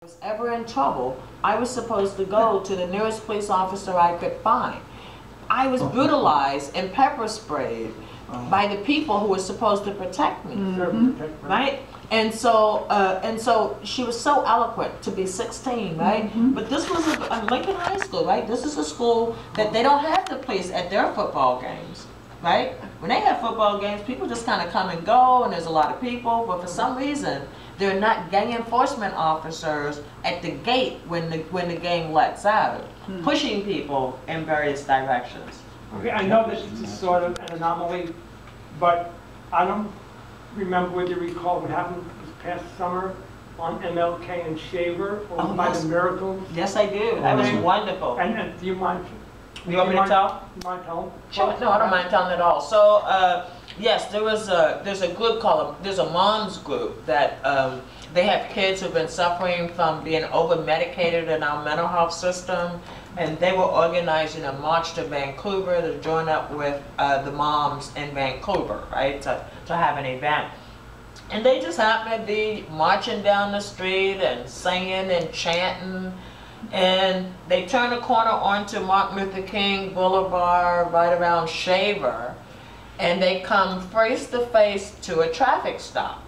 was ever in trouble, I was supposed to go to the nearest police officer I could find. I was brutalized and pepper sprayed by the people who were supposed to protect me, right? And so she was so eloquent to be 16, right? But this was a Lincoln High School, right? This is a school that they don't have the police at their football games, right? When they have football games, people just kind of come and go, and there's a lot of people, but for some reason, they're not gang enforcement officers at the gate when the game lets out, pushing people in various directions. Okay, I know this is sort of an anomaly, but I don't remember whether you recall what happened this past summer on MLK and Shaver, or by the Miracles. Yes, I do. That was wonderful. And do you mind? You want me to tell? You mind telling? Sure. No, I don't mind telling at all. So, yes, there's a group called, there's a moms group that they have kids who've been suffering from being over-medicated in our mental health system, and they were organizing a march to Vancouver to join up with the moms in Vancouver, right, to have an event. And they just happened to be marching down the street and singing and chanting, and they turned a corner onto Martin Luther King Boulevard right around Shaver, and they come face to face to a traffic stop.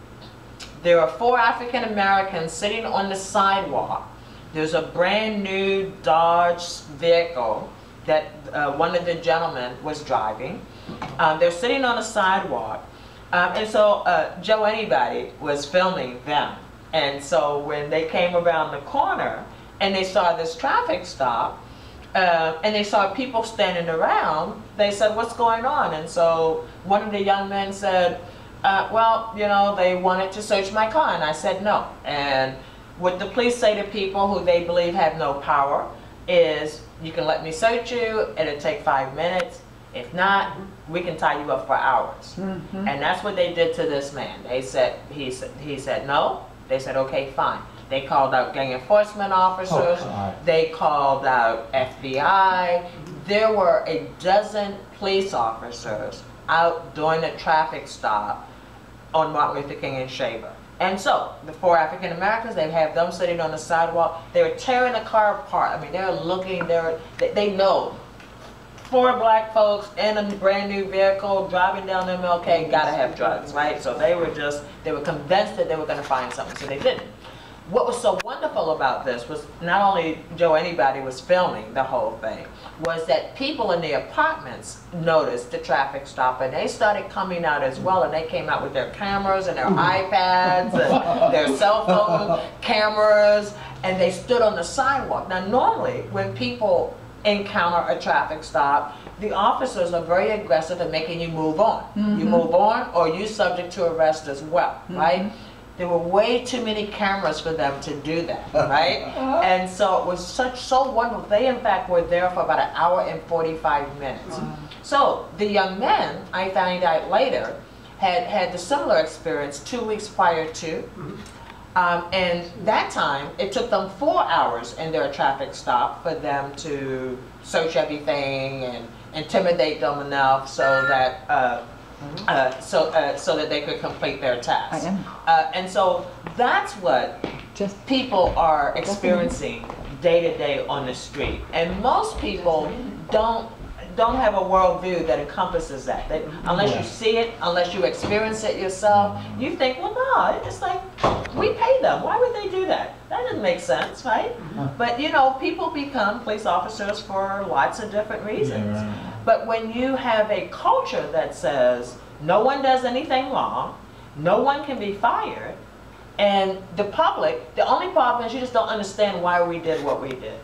There are 4 African Americans sitting on the sidewalk. There's a brand new Dodge vehicle that one of the gentlemen was driving. They're sitting on a sidewalk. And so Joe Anybody was filming them. And so when they came around the corner and they saw this traffic stop, and they saw people standing around, they said, "What's going on?" And so one of the young men said, well, you know, they wanted to search my car. And I said no. And what the police say to people who they believe have no power is, you can let me search you, it'll take 5 minutes. If not, we can tie you up for hours. And that's what they did to this man. They said, he said no. They said, okay, fine. They called out gang enforcement officers. They called out FBI. There were a dozen police officers out doing a traffic stop on Martin Luther King and Shaver. And so, the 4 African Americans, they have them sitting on the sidewalk. They were tearing the car apart. I mean, they're looking, they know 4 black folks in a brand new vehicle driving down MLK, gotta have drugs, right? So they were convinced that they were gonna find something, so they didn't. What was so wonderful about this was not only Joe Anybody was filming the whole thing, was that people in the apartments noticed the traffic stop, and they started coming out as well, and they came out with their cameras and their iPads and their cell phone cameras, and they stood on the sidewalk. Now normally when people encounter a traffic stop, the officers are very aggressive in making you move on. You move on or you're subject to arrest as well, right? There were way too many cameras for them to do that, right? And so it was so wonderful. They, in fact, were there for about 1 hour and 45 minutes. So the young men, I found out later, had the similar experience 2 weeks prior to. And that time, it took them 4 hours in their traffic stop for them to search everything and intimidate them enough so that so that they could complete their task. And so that's what people are experiencing day to day on the street. And most people don't have a worldview that encompasses that. Unless you see it, unless you experience it yourself, you think, well, no, it's like, we pay them. Why would they do that? That doesn't make sense, right? But you know, people become police officers for lots of different reasons. But when you have a culture that says, no one does anything wrong, no one can be fired, and the public, the only problem is you just don't understand why we did what we did.